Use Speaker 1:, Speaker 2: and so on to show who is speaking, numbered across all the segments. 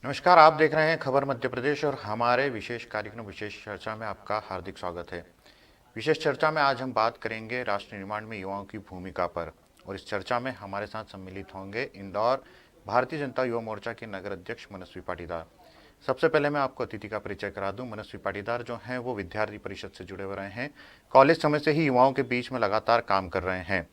Speaker 1: नमस्कार, आप देख रहे हैं खबर मध्य प्रदेश और हमारे विशेष कार्यक्रम विशेष चर्चा में आपका हार्दिक स्वागत है। विशेष चर्चा में आज हम बात करेंगे राष्ट्र निर्माण में युवाओं की भूमिका पर। और इस चर्चा में हमारे साथ सम्मिलित होंगे इंदौर भारतीय जनता युवा मोर्चा के नगर अध्यक्ष मनस्वी पाटीदार। सबसे पहले मैं आपको अतिथि का परिचय करा दूं। मनस्वी पाटीदार जो हैं वो विद्यार्थी परिषद से जुड़े हुए रहे हैं। कॉलेज समय से ही युवाओं के बीच में लगातार काम कर रहे हैं।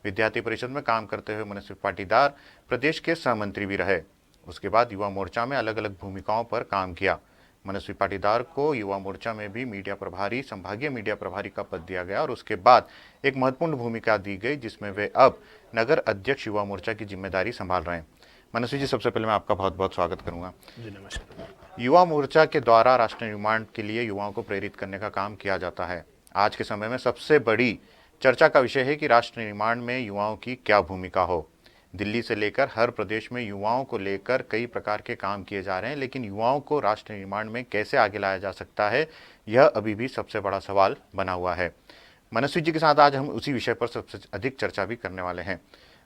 Speaker 1: विद्यार्थी परिषद में काम करते हुए मनस्वी पाटीदार प्रदेश के सहमंत्री भी रहे। उसके बाद युवा मोर्चा में अलग अलग भूमिकाओं पर काम किया। मनस्वी पाटीदार को युवा मोर्चा में भी मीडिया प्रभारी, संभागीय मीडिया प्रभारी का पद दिया गया और उसके बाद एक महत्वपूर्ण भूमिका दी गई जिसमें वे अब नगर अध्यक्ष युवा मोर्चा की जिम्मेदारी संभाल रहे हैं। मनस्वी जी, सबसे पहले मैं आपका बहुत बहुत स्वागत करूंगा।
Speaker 2: जी नमस्कार।
Speaker 1: युवा मोर्चा के द्वारा राष्ट्र निर्माण के लिए युवाओं को प्रेरित करने का काम किया जाता है। आज के समय में सबसे बड़ी चर्चा का विषय है कि राष्ट्र निर्माण में युवाओं की क्या भूमिका हो। दिल्ली से लेकर हर प्रदेश में युवाओं को लेकर कई प्रकार के काम किए जा रहे हैं, लेकिन युवाओं को राष्ट्र निर्माण में कैसे आगे लाया जा सकता है, यह अभी भी सबसे बड़ा सवाल बना हुआ है। मनस्वी जी के साथ आज हम उसी विषय पर सबसे अधिक चर्चा भी करने वाले हैं।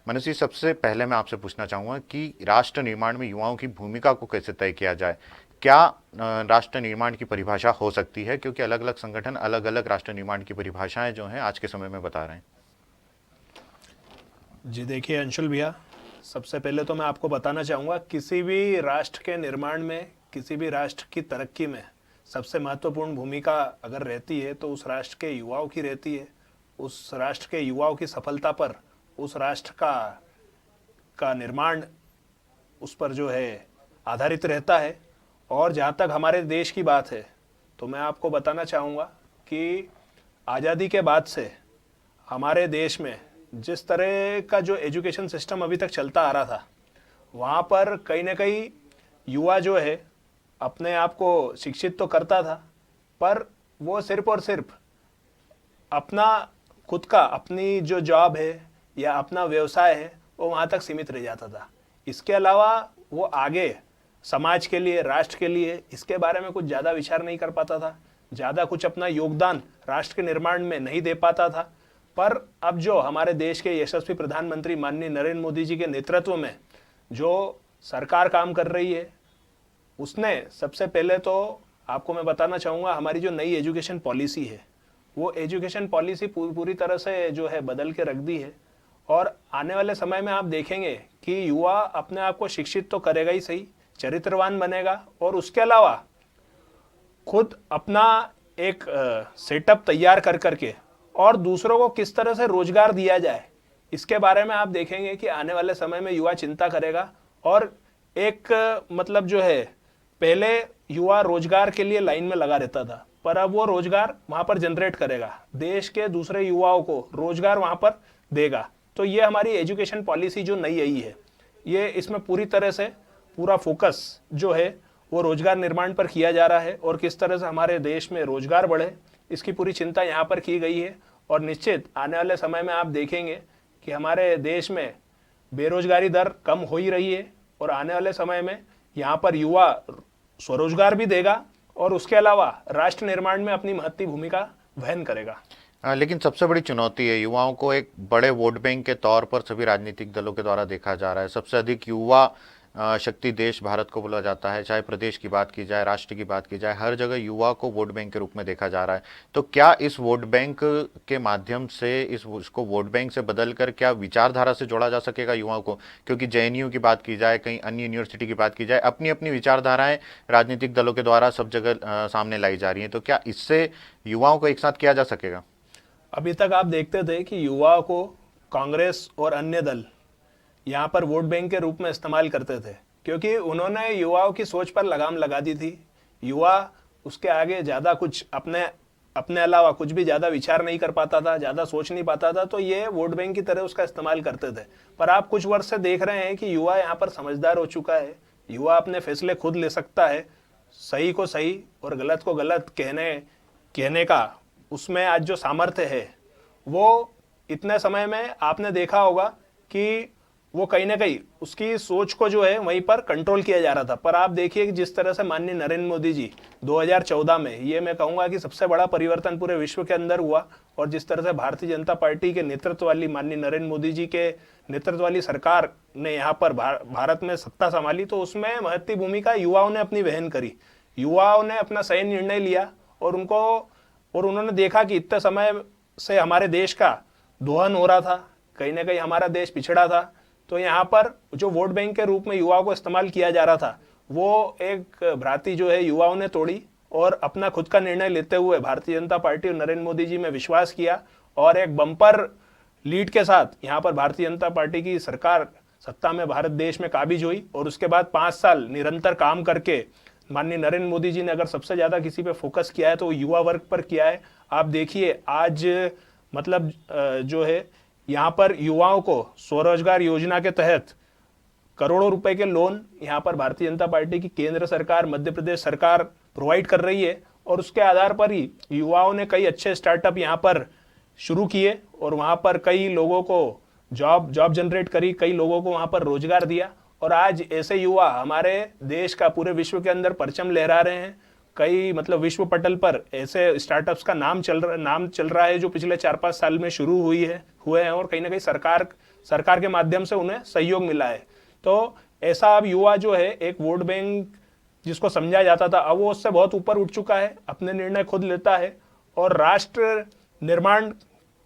Speaker 1: मनस्वी, सबसे पहले मैं आपसे पूछना चाहूँगा कि राष्ट्र निर्माण में युवाओं की भूमिका को कैसे तय किया जाए। क्या राष्ट्र निर्माण की परिभाषा हो सकती है, क्योंकि अलग अलग संगठन अलग अलग राष्ट्र निर्माण की परिभाषाएं जो हैं आज के समय में बता रहे हैं।
Speaker 2: जी देखिए अंशुल भैया, सबसे पहले तो मैं आपको बताना चाहूँगा किसी भी राष्ट्र के निर्माण में, किसी भी राष्ट्र की तरक्की में सबसे महत्वपूर्ण भूमिका अगर रहती है तो उस राष्ट्र के युवाओं की रहती है। उस राष्ट्र के युवाओं की सफलता पर उस राष्ट्र का निर्माण उस पर जो है आधारित रहता है। और जहाँ तक हमारे देश की बात है तो मैं आपको बताना चाहूँगा कि आज़ादी के बाद से हमारे देश में जिस तरह का जो एजुकेशन सिस्टम अभी तक चलता आ रहा था, वहाँ पर कहीं ना कहीं युवा जो है अपने आप को शिक्षित तो करता था, पर वो सिर्फ और सिर्फ अपना खुद का, अपनी जो जॉब है या अपना व्यवसाय है वो वहाँ तक सीमित रह जाता था। इसके अलावा वो आगे समाज के लिए, राष्ट्र के लिए इसके बारे में कुछ ज़्यादा विचार नहीं कर पाता था, ज़्यादा कुछ अपना योगदान राष्ट्र के निर्माण में नहीं दे पाता था। पर अब जो हमारे देश के यशस्वी प्रधानमंत्री माननीय नरेंद्र मोदी जी के नेतृत्व में जो सरकार काम कर रही है, उसने सबसे पहले तो आपको मैं बताना चाहूँगा हमारी जो नई एजुकेशन पॉलिसी है, वो एजुकेशन पॉलिसी पूरी तरह से जो है बदल के रख दी है। और आने वाले समय में आप देखेंगे कि युवा अपने आप को शिक्षित तो करेगा ही सही, चरित्रवान बनेगा और उसके अलावा खुद अपना एक सेटअप तैयार कर करके और दूसरों को किस तरह से रोजगार दिया जाए, इसके बारे में आप देखेंगे कि आने वाले समय में युवा चिंता करेगा। और एक मतलब जो है, पहले युवा रोजगार के लिए लाइन में लगा रहता था, पर अब वो रोजगार वहाँ पर जनरेट करेगा, देश के दूसरे युवाओं को रोजगार वहाँ पर देगा। तो ये हमारी एजुकेशन पॉलिसी जो नई आई है, ये इसमें पूरी तरह से पूरा फोकस जो है वो रोजगार निर्माण पर किया जा रहा है और किस तरह से हमारे देश में रोजगार बढ़े, इसकी पूरी चिंता यहाँ पर की गई है। और निश्चित आने वाले समय में आप देखेंगे कि हमारे देश में बेरोजगारी दर कम हो ही रही है और आने वाले समय में यहाँ पर युवा स्वरोजगार भी देगा और उसके अलावा राष्ट्र निर्माण में अपनी महत्वपूर्ण भूमिका वहन करेगा।
Speaker 1: लेकिन सबसे बड़ी चुनौती है, युवाओं को एक बड़े वोट बैंक के तौर पर सभी राजनीतिक दलों के द्वारा देखा जा रहा है। सबसे अधिक युवा शक्ति देश भारत को बोला जाता है, चाहे प्रदेश की बात की जाए, राष्ट्र की बात की जाए, हर जगह युवा को वोट बैंक के रूप में देखा जा रहा है। तो क्या इस वोट बैंक के माध्यम से इसको वोट बैंक से बदलकर क्या विचारधारा से जोड़ा जा सकेगा युवाओं को? क्योंकि जेएनयू की बात की जाए, कहीं अन्य यूनिवर्सिटी की बात की जाए, अपनी अपनी विचारधाराएं राजनीतिक दलों के द्वारा सब जगह सामने लाई जा रही हैं। तो क्या इससे युवाओं को एक साथ किया जा सकेगा?
Speaker 2: अभी तक आप देखते थे कि युवाओं को कांग्रेस और अन्य दल यहाँ पर वोट बैंक के रूप में इस्तेमाल करते थे, क्योंकि उन्होंने युवाओं की सोच पर लगाम लगा दी थी। युवा उसके आगे ज़्यादा कुछ अपने अलावा कुछ भी ज़्यादा विचार नहीं कर पाता था, ज़्यादा सोच नहीं पाता था, तो ये वोट बैंक की तरह उसका इस्तेमाल करते थे। पर आप कुछ वर्ष से देख रहे हैं कि युवा यहाँ पर समझदार हो चुका है, युवा अपने फैसले खुद ले सकता है, सही को सही और गलत को गलत कहने का उसमें आज जो सामर्थ्य है, वो इतने समय में आपने देखा होगा कि वो कहीं ना कहीं उसकी सोच को जो है वहीं पर कंट्रोल किया जा रहा था। पर आप देखिए कि जिस तरह से माननीय नरेंद्र मोदी जी 2014 में, ये मैं कहूंगा कि सबसे बड़ा परिवर्तन पूरे विश्व के अंदर हुआ, और जिस तरह से भारतीय जनता पार्टी के नेतृत्व वाली, माननीय नरेंद्र मोदी जी के नेतृत्व वाली सरकार ने यहाँ पर भारत में सत्ता संभाली, तो उसमें महत्वपूर्ण भूमिका युवाओं ने अपनी वहन करी। युवाओं ने अपना सही निर्णय लिया और उन्होंने देखा कि इतने समय से हमारे देश का दोहन हो रहा था, कहीं ना कहीं हमारा देश पिछड़ा था, तो यहाँ पर जो वोट बैंक के रूप में युवाओं को इस्तेमाल किया जा रहा था, वो एक भ्रांति जो है युवाओं ने तोड़ी और अपना खुद का निर्णय लेते हुए भारतीय जनता पार्टी और नरेंद्र मोदी जी में विश्वास किया, और एक बम्पर लीड के साथ यहाँ पर भारतीय जनता पार्टी की सरकार सत्ता में भारत देश में काबिज हुई। और उसके बाद 5 साल निरंतर काम करके माननीय नरेंद्र मोदी जी ने अगर सबसे ज्यादा किसी पे फोकस किया है तो युवा वर्ग पर किया है। आप देखिए आज मतलब जो है यहाँ पर युवाओं को स्वरोजगार योजना के तहत करोड़ों रुपए के लोन यहाँ पर भारतीय जनता पार्टी की केंद्र सरकार, मध्य प्रदेश सरकार प्रोवाइड कर रही है, और उसके आधार पर ही युवाओं ने कई अच्छे स्टार्टअप यहाँ पर शुरू किए और वहाँ पर कई लोगों को जॉब जनरेट करी, कई लोगों को वहाँ पर रोजगार दिया, और आज ऐसे युवा हमारे देश का पूरे विश्व के अंदर परचम लहरा रहे हैं। कई मतलब विश्व पटल पर ऐसे स्टार्टअप्स का नाम चल रहा है जो पिछले 4-5 साल में शुरू हुए हैं, और कहीं ना कहीं सरकार के माध्यम से उन्हें सहयोग मिला है। तो ऐसा अब युवा जो है एक वोट बैंक जिसको समझा जाता था, अब वो उससे बहुत ऊपर उठ चुका है, अपने निर्णय खुद लेता है, और राष्ट्र निर्माण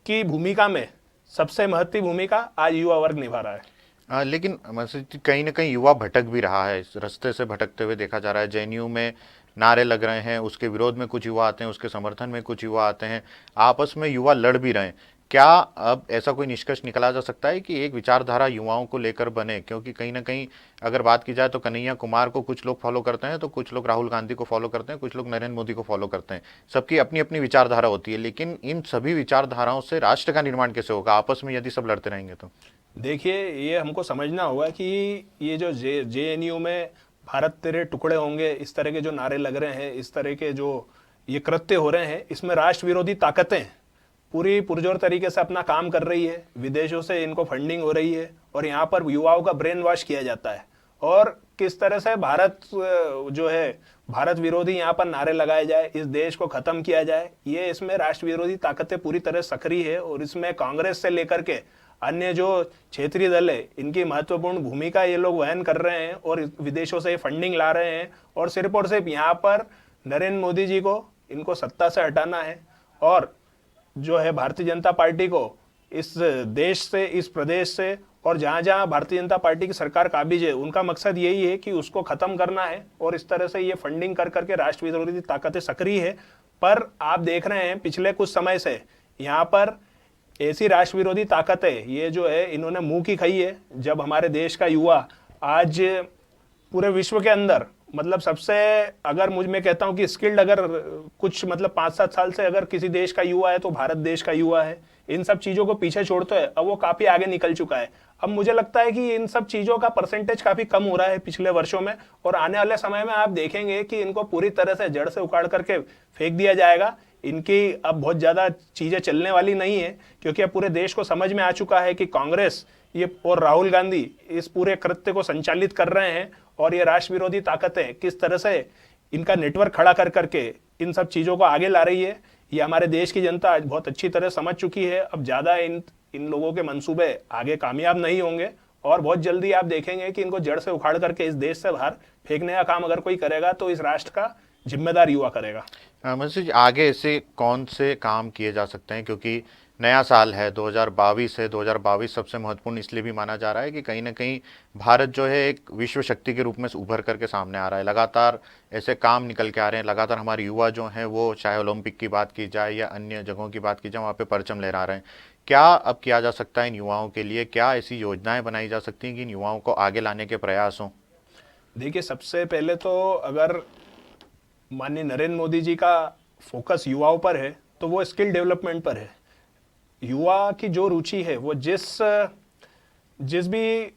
Speaker 2: की भूमिका में सबसे महत्वपूर्ण भूमिका आज युवा वर्ग निभा रहा है।
Speaker 1: लेकिन कहीं ना कहीं युवा भटक भी रहा है, इस रास्ते से भटकते हुए देखा जा रहा है। जेएनयू में नारे लग रहे हैं, उसके विरोध में कुछ युवा आते हैं, उसके समर्थन में कुछ युवा आते हैं, आपस में युवा लड़ भी रहे हैं। क्या अब ऐसा कोई निष्कर्ष निकाला जा सकता है कि एक विचारधारा युवाओं को लेकर बने? क्योंकि कहीं ना कहीं अगर बात की जाए तो कन्हैया कुमार को कुछ लोग फॉलो करते हैं, तो कुछ लोग राहुल गांधी को फॉलो करते हैं, कुछ लोग नरेंद्र मोदी को फॉलो करते हैं। सबकी अपनी अपनी विचारधारा होती है, लेकिन इन सभी विचारधाराओं से राष्ट्र का निर्माण कैसे होगा आपस में यदि सब लड़ते रहेंगे तो?
Speaker 2: देखिए, ये हमको समझना होगा कि ये जो जेएनयू में भारत तेरे टुकड़े होंगे, इस तरह के जो नारे लग रहे हैं, इस तरह के जो ये कृत्य हो रहे हैं, इसमें राष्ट्र विरोधी ताकतें पूरी पुरजोर तरीके से अपना काम कर रही है। विदेशों से इनको फंडिंग हो रही है और यहाँ पर युवाओं का ब्रेन वॉश किया जाता है, और किस तरह से भारत जो है भारत विरोधी यहाँ पर नारे लगाए जाए, इस देश को खत्म किया जाए, ये इसमें राष्ट्र विरोधी ताकतें पूरी तरह सक्रिय है। और इसमें कांग्रेस से लेकर के अन्य जो क्षेत्रीय दल है, इनकी महत्वपूर्ण भूमिका ये लोग वहन कर रहे हैं और विदेशों से फंडिंग ला रहे हैं, और सिर्फ यहाँ पर नरेंद्र मोदी जी को इनको सत्ता से हटाना है, और जो है भारतीय जनता पार्टी को इस देश से, इस प्रदेश से, और जहां जहां भारतीय जनता पार्टी की सरकार काबिज है, उनका मकसद यही है कि उसको खत्म करना है। और इस तरह से ये फंडिंग कर करके राष्ट्र विरोधी ताकतें सक्रिय है। पर आप देख रहे हैं पिछले कुछ समय से यहाँ पर ऐसी राष्ट्र विरोधी ताकतें ये जो है इन्होंने मुंह की खाई है। जब हमारे देश का युवा आज पूरे विश्व के अंदर मतलब सबसे, अगर मैं कहता हूं कि स्किल्ड, अगर कुछ मतलब 5-7 साल से अगर किसी देश का युवा है तो भारत देश का युवा है। इन सब चीजों को पीछे छोड़ते है, अब वो काफी आगे निकल चुका है। अब मुझे लगता है कि इन सब चीजों का परसेंटेज काफी कम हो रहा है पिछले वर्षों में, और आने वाले समय में आप देखेंगे कि इनको पूरी तरह से जड़ से उखाड़ करके फेंक दिया जाएगा। इनकी अब बहुत ज्यादा चीजें चलने वाली नहीं है, क्योंकि अब पूरे देश को समझ में आ चुका है कि कांग्रेस ये और राहुल गांधी इस पूरे कृत्य को संचालित कर रहे हैं, और ये राष्ट्र विरोधी ताकतें किस तरह से इनका नेटवर्क खड़ा कर करके इन सब चीजों को आगे ला रही है, ये हमारे देश की जनता आज बहुत अच्छी तरह समझ चुकी है। अब ज्यादा इन लोगों के मंसूबे आगे कामयाब नहीं होंगे, और बहुत जल्दी आप देखेंगे कि इनको जड़ से उखाड़ करके इस देश से बाहर फेंकने का काम अगर कोई करेगा तो इस राष्ट्र का जिम्मेदार युवा करेगा।
Speaker 1: मतलब आगे ऐसे कौन से काम किए जा सकते हैं? क्योंकि नया साल है 2022 है, 2022 सबसे महत्वपूर्ण इसलिए भी माना जा रहा है कि कहीं ना कहीं भारत जो है एक विश्व शक्ति के रूप में उभर करके सामने आ रहा है। लगातार ऐसे काम निकल के आ रहे हैं, लगातार हमारे युवा जो हैं वो, चाहे ओलंपिक की बात की जाए या अन्य जगहों की बात की जाए, वहाँ पे परचम लहरा रहे हैं। क्या अब किया जा सकता है इन युवाओं के लिए? क्या ऐसी योजनाएं बनाई जा सकती हैं कि इन युवाओं को आगे लाने के प्रयास हों?
Speaker 2: देखिए, सबसे पहले तो अगर माननीय नरेंद्र मोदी जी का फोकस युवाओं पर है तो वो स्किल डेवलपमेंट पर है। युवा की जो रुचि है, वो जिस भी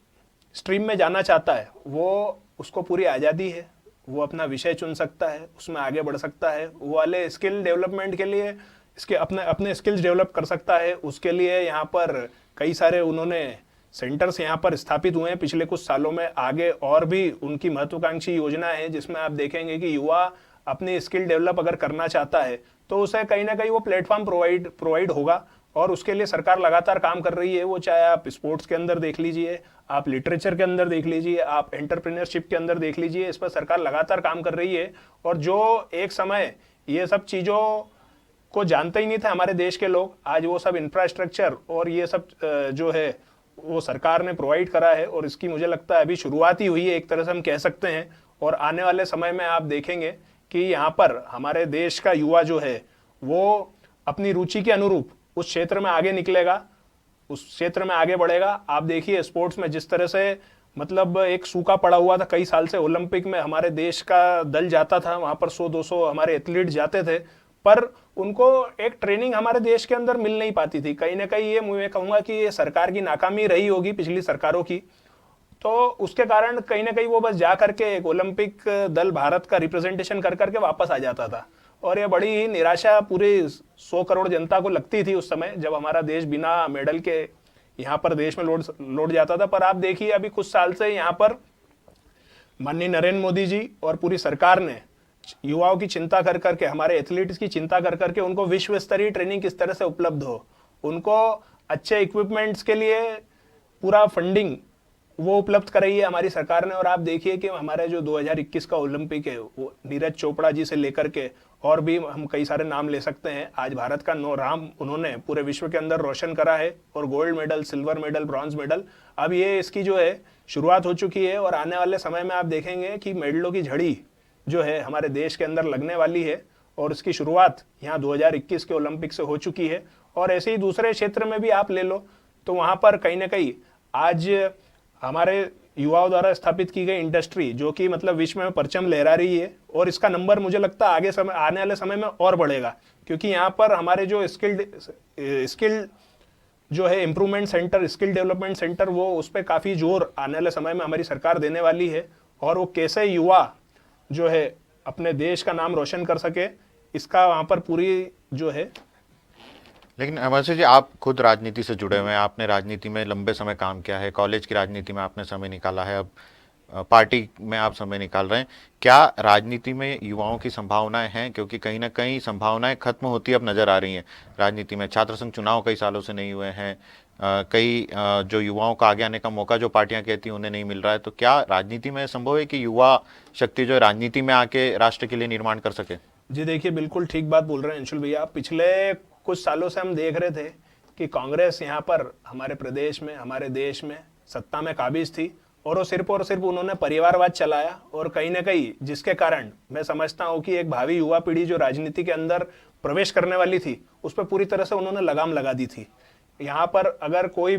Speaker 2: स्ट्रीम में जाना चाहता है वो उसको पूरी आज़ादी है, वो अपना विषय चुन सकता है, उसमें आगे बढ़ सकता है। वो वाले स्किल डेवलपमेंट के लिए इसके अपने स्किल्स डेवलप कर सकता है। उसके लिए यहाँ पर कई सारे उन्होंने सेंटर्स यहाँ पर स्थापित हुए हैं पिछले कुछ सालों में। आगे और भी उनकी महत्वाकांक्षी योजना है जिसमें आप देखेंगे कि युवा अपनी स्किल डेवलप अगर करना चाहता है तो उसे कहीं ना कहीं वो प्लेटफॉर्म प्रोवाइड होगा, और उसके लिए सरकार लगातार काम कर रही है। वो चाहे आप स्पोर्ट्स के अंदर देख लीजिए, आप लिटरेचर के अंदर देख लीजिए, आप एंटरप्रेन्योरशिप के अंदर देख लीजिए, इस पर सरकार लगातार काम कर रही है। और जो एक समय ये सब चीज़ों को जानते ही नहीं थे हमारे देश के लोग, आज वो सब इंफ्रास्ट्रक्चर और ये सब जो है वो सरकार ने प्रोवाइड करा है, और इसकी मुझे लगता है अभी शुरुआत ही हुई है, एक तरह से हम कह सकते हैं। और आने वाले समय में आप देखेंगे कि यहाँ पर हमारे देश का युवा जो है वो अपनी रुचि के अनुरूप उस क्षेत्र में आगे निकलेगा, उस क्षेत्र में आगे बढ़ेगा। आप देखिए स्पोर्ट्स में जिस तरह से मतलब एक सूखा पड़ा हुआ था कई साल से, ओलंपिक में हमारे देश का दल जाता था, वहां पर 100-200 हमारे एथलीट जाते थे, पर उनको एक ट्रेनिंग हमारे देश के अंदर मिल नहीं पाती थी। कहीं ना कहीं ये मैं कहूँगा कि ये सरकार की नाकामी रही होगी, पिछली सरकारों की। तो उसके कारण कहीं ना कहीं वो बस जा करके एक ओलंपिक दल भारत का रिप्रेजेंटेशन कर करके वापस आ जाता था, और ये बड़ी ही निराशा पूरी 100 करोड़ जनता को लगती थी उस समय, जब हमारा देश बिना मेडल के यहाँ पर देश में लौट जाता था। पर आप देखिए अभी कुछ साल से यहाँ पर माननीय नरेंद्र मोदी जी और पूरी सरकार ने युवाओं की चिंता कर करके, हमारे एथलीट्स की चिंता कर करके उनको विश्व स्तरीय ट्रेनिंग किस तरह से उपलब्ध हो, उनको अच्छे इक्विपमेंट्स के लिए पूरा फंडिंग वो उपलब्ध कराई है हमारी सरकार ने। और आप देखिए कि हमारे जो 2021 का ओलंपिक है वो नीरज चोपड़ा जी से लेकर के और भी हम कई सारे नाम ले सकते हैं, आज भारत का नाम उन्होंने पूरे विश्व के अंदर रोशन करा है, और gold medal, silver medal, bronze medal, अब ये इसकी जो है शुरुआत हो चुकी है। और आने वाले समय में आप देखेंगे कि मेडलों की झड़ी जो है हमारे देश के अंदर लगने वाली है, और इसकी शुरुआत यहाँ 2021 के ओलंपिक से हो चुकी है। और ऐसे ही दूसरे क्षेत्र में भी आप ले लो तो वहाँ पर कहीं ना कहीं आज हमारे युवाओं द्वारा स्थापित की गई इंडस्ट्री जो कि मतलब विश्व में परचम लहरा रही है, और इसका नंबर मुझे लगता है आने वाले समय में और बढ़ेगा, क्योंकि यहाँ पर हमारे जो स्किल जो है improvement centre, skill development centre, वो उस पर काफ़ी जोर आने वाले समय में हमारी सरकार देने वाली है। और वो कैसे युवा जो है अपने देश का नाम रोशन कर सके, इसका वहाँ पर पूरी जो है।
Speaker 1: लेकिन अमर सिंह जी, आप खुद राजनीति से जुड़े हुए हैं, आपने राजनीति में लंबे समय काम किया है, कॉलेज की राजनीति में आपने समय निकाला है, अब पार्टी में आप समय निकाल रहे हैं। क्या राजनीति में युवाओं की संभावनाएं हैं? क्योंकि कहीं ना कहीं संभावनाएं खत्म होती अब नजर आ रही हैं राजनीति में। छात्र संघ चुनाव कई सालों से नहीं हुए हैं, कई जो युवाओं का आगे आने का मौका जो पार्टियां कहती हैं उन्हें नहीं मिल रहा है। तो क्या राजनीति में संभव है कि युवा शक्ति जो राजनीति में आके राष्ट्र के लिए निर्माण कर सके?
Speaker 2: जी देखिए, बिल्कुल ठीक बात बोल रहे हैं अंशुल भैया। पिछले कुछ सालों से हम देख रहे थे कि कांग्रेस यहाँ पर हमारे प्रदेश में, हमारे देश में सत्ता में काबिज थी, और वो सिर्फ और सिर्फ उन्होंने परिवारवाद चलाया, और कहीं ना कहीं जिसके कारण मैं समझता हूँ कि एक भावी युवा पीढ़ी जो राजनीति के अंदर प्रवेश करने वाली थी उस पर पूरी तरह से उन्होंने लगाम लगा दी थी। यहाँ पर अगर कोई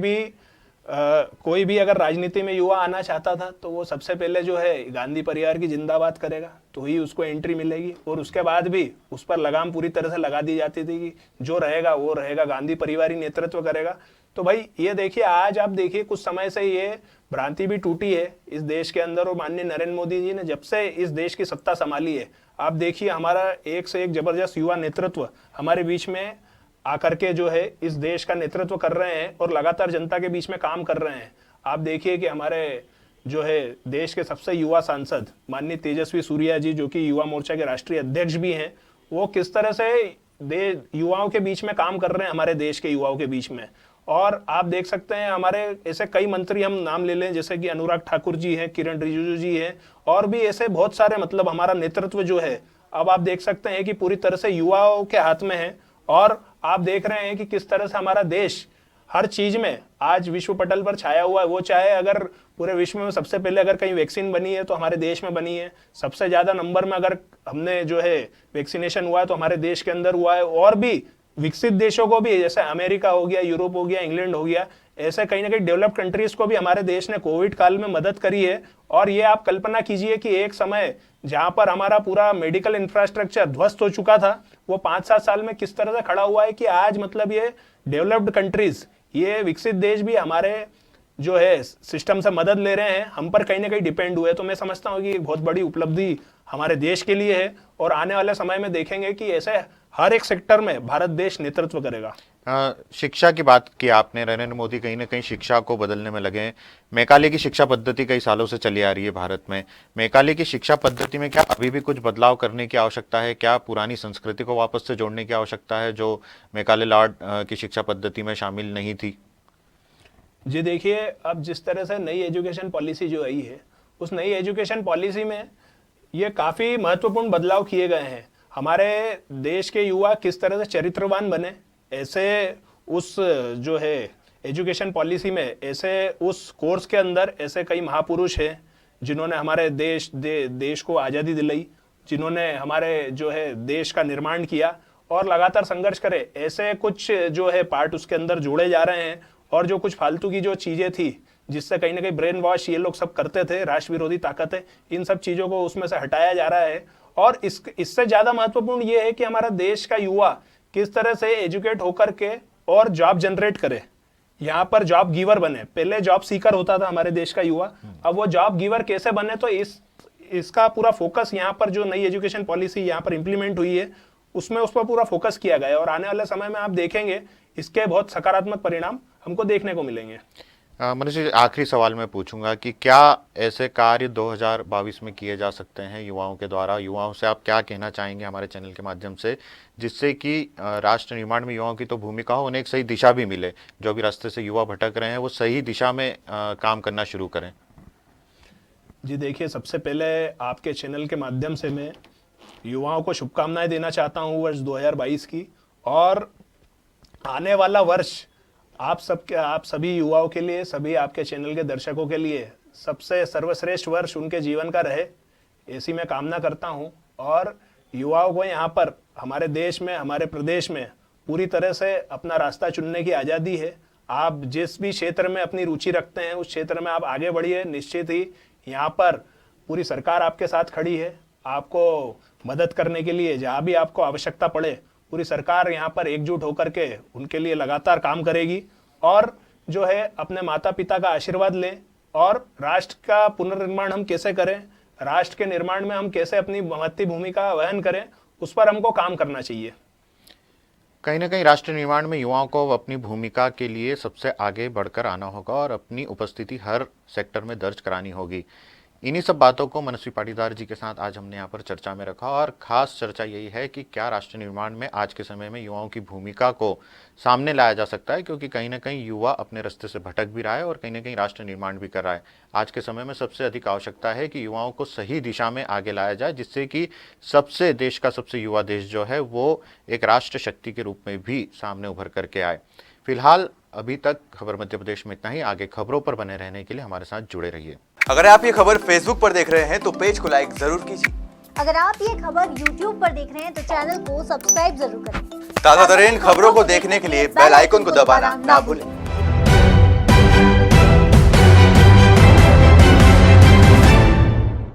Speaker 2: भी अगर राजनीति में युवा आना चाहता था तो वो सबसे पहले जो है गांधी परिवार की जिंदाबाद करेगा तो ही उसको एंट्री मिलेगी, और उसके बाद भी उस पर लगाम पूरी तरह से लगा दी जाती थी कि जो रहेगा वो रहेगा, गांधी परिवार ही नेतृत्व करेगा। तो भाई ये देखिए, आज आप देखिए कुछ समय से ये भ्रांति भी टूटी है इस देश के अंदर, और माननीय नरेंद्र मोदी जी ने जब से इस देश की सत्ता संभाली है, आप देखिए हमारा एक से एक जबरदस्त युवा नेतृत्व हमारे बीच में आकर के जो है इस देश का नेतृत्व कर रहे हैं और लगातार जनता के बीच में काम कर रहे हैं। आप देखिए कि हमारे जो है देश के सबसे युवा सांसद माननीय तेजस्वी सूर्या जी, जो कि युवा मोर्चा के राष्ट्रीय अध्यक्ष भी हैं, वो किस तरह से युवाओं के बीच में काम कर रहे हैं, हमारे देश के युवाओं के बीच में। और आप देख सकते हैं हमारे ऐसे कई मंत्री हम नाम ले लें, जैसे कि अनुराग ठाकुर जी हैं, किरण रिजिजू जी हैं, और भी ऐसे बहुत सारे, मतलब हमारा नेतृत्व जो है अब आप देख सकते हैं कि पूरी तरह से युवाओं के हाथ में है। और आप देख रहे हैं कि किस तरह से हमारा देश हर चीज में आज विश्व पटल पर छाया हुआ है। वो चाहे अगर पूरे विश्व में सबसे पहले अगर कहीं वैक्सीन बनी है तो हमारे देश में बनी है, सबसे ज्यादा नंबर में अगर हमने जो है वैक्सीनेशन हुआ है तो हमारे देश के अंदर हुआ है। और भी विकसित देशों को भी, जैसे अमेरिका हो गया, यूरोप हो गया, इंग्लैंड हो गया, ऐसे कहीं ना कहीं डेवलप्ड कंट्रीज को भी हमारे देश ने कोविड काल में मदद करी है। और ये आप कल्पना कीजिए कि एक समय जहां पर हमारा पूरा मेडिकल इंफ्रास्ट्रक्चर ध्वस्त हो चुका था, वो 5-7 साल में किस तरह से खड़ा हुआ है कि आज मतलब ये डेवलप्ड कंट्रीज, ये विकसित देश भी हमारे जो है सिस्टम से मदद ले रहे हैं, हम पर कहीं ना कहीं डिपेंड हुए। तो मैं समझता हूँ कि एक बहुत बड़ी उपलब्धि हमारे देश के लिए है, और आने वाले समय में देखेंगे कि ऐसे हर एक सेक्टर में भारत देश नेतृत्व करेगा।
Speaker 1: शिक्षा की बात की आपने, नरेंद्र मोदी कहीं ना कहीं शिक्षा को बदलने में लगे हैं। मैकाले की शिक्षा पद्धति कई सालों से चली आ रही है भारत में। मैकाले की शिक्षा पद्धति में क्या अभी भी कुछ बदलाव करने की आवश्यकता है? क्या पुरानी संस्कृति को वापस से जोड़ने की आवश्यकता है जो मैकाले लॉर्ड की शिक्षा पद्धति में शामिल नहीं थी?
Speaker 2: जी देखिए, अब जिस तरह से नई एजुकेशन पॉलिसी जो आई है, उस नई एजुकेशन पॉलिसी में ये काफ़ी महत्वपूर्ण बदलाव किए गए हैं। हमारे देश के युवा किस तरह से चरित्रवान बने, ऐसे उस जो है एजुकेशन पॉलिसी में, ऐसे उस कोर्स के अंदर ऐसे कई महापुरुष हैं जिन्होंने हमारे देश को आज़ादी दिलाई, जिन्होंने हमारे जो है देश का निर्माण किया और लगातार संघर्ष करे। ऐसे कुछ जो है पार्ट उसके अंदर जोड़े जा रहे हैं और जो कुछ फालतू की जो चीज़ें थी जिससे कहीं ना कहीं ब्रेन वॉश ये लोग सब करते थे, राष्ट्र विरोधी ताकतें, इन सब चीज़ों को उसमें से हटाया जा रहा है। और इससे ज़्यादा महत्वपूर्ण ये है कि हमारा देश का युवा किस तरह से एजुकेट होकर के और जॉब जनरेट करे, यहाँ पर जॉब गिवर बने। पहले जॉब सीकर होता था हमारे देश का युवा, अब वो जॉब गिवर कैसे बने, तो इसका पूरा फोकस यहाँ पर जो नई एजुकेशन पॉलिसी यहाँ पर इंप्लीमेंट हुई है उसमें उस पर पूरा फोकस किया गया है। और आने वाले समय में आप देखेंगे इसके बहुत सकारात्मक परिणाम हमको देखने को मिलेंगे।
Speaker 1: मनीष जी, आखिरी सवाल मैं पूछूंगा कि क्या ऐसे कार्य 2022 में किए जा सकते हैं युवाओं के द्वारा? युवाओं से आप क्या कहना चाहेंगे हमारे चैनल के माध्यम से, जिससे कि राष्ट्र निर्माण में युवाओं की तो भूमिका हो, उन्हें एक सही दिशा भी मिले, जो भी रास्ते से युवा भटक रहे हैं वो सही दिशा में काम करना शुरू करें?
Speaker 2: जी देखिए, सबसे पहले आपके चैनल के माध्यम से मैं युवाओं को शुभकामनाएं देना चाहता हूँ वर्ष 2022 की। और आने वाला वर्ष आप सभी युवाओं के लिए, सभी आपके चैनल के दर्शकों के लिए सबसे सर्वश्रेष्ठ वर्ष उनके जीवन का रहे, ऐसी मैं कामना करता हूं। और युवाओं को यहाँ पर हमारे देश में, हमारे प्रदेश में पूरी तरह से अपना रास्ता चुनने की आज़ादी है। आप जिस भी क्षेत्र में अपनी रुचि रखते हैं उस क्षेत्र में आप आगे बढ़िए। निश्चित ही यहाँ पर पूरी सरकार आपके साथ खड़ी है, आपको मदद करने के लिए। जहाँ भी आपको आवश्यकता पड़े पूरी सरकार यहाँ पर एकजुट होकर के उनके लिए लगातार काम करेगी। और जो है अपने माता पिता का आशीर्वाद लें और राष्ट्र का पुनर्निर्माण हम कैसे करें, राष्ट्र के निर्माण में हम कैसे अपनी महत्वपूर्ण भूमिका वहन करें, उस पर हमको काम करना चाहिए।
Speaker 1: कहीं ना कहीं राष्ट्र निर्माण में युवाओं को अपनी भूमिका के लिए सबसे आगे बढ़कर आना होगा और अपनी उपस्थिति हर सेक्टर में दर्ज करानी होगी। इन्हीं सब बातों को मनस्वी पाटीदार जी के साथ आज हमने यहाँ पर चर्चा में रखा और ख़ास चर्चा यही है कि क्या राष्ट्र निर्माण में आज के समय में युवाओं की भूमिका को सामने लाया जा सकता है, क्योंकि कहीं ना कहीं युवा अपने रास्ते से भटक भी रहा है और कहीं ना कहीं राष्ट्र निर्माण भी कर रहा है। आज के समय में सबसे अधिक आवश्यकता है कि युवाओं को सही दिशा में आगे लाया जाए, जिससे कि देश का सबसे युवा देश जो है वो एक राष्ट्र शक्ति के रूप में भी सामने उभर करके आए। फिलहाल अभी तक खबर मध्य प्रदेश में इतना ही। आगे खबरों पर बने रहने के लिए हमारे साथ जुड़े रहिए।
Speaker 3: अगर आप ये खबर फेसबुक पर देख रहे हैं तो पेज को लाइक जरूर कीजिए।
Speaker 4: अगर आप ये खबर YouTube पर देख रहे हैं तो चैनल को सब्सक्राइब जरूर करें।
Speaker 3: ताज़ा तरीन खबरों को देखने के लिए बेल आइकन को दबाना ना भूलें।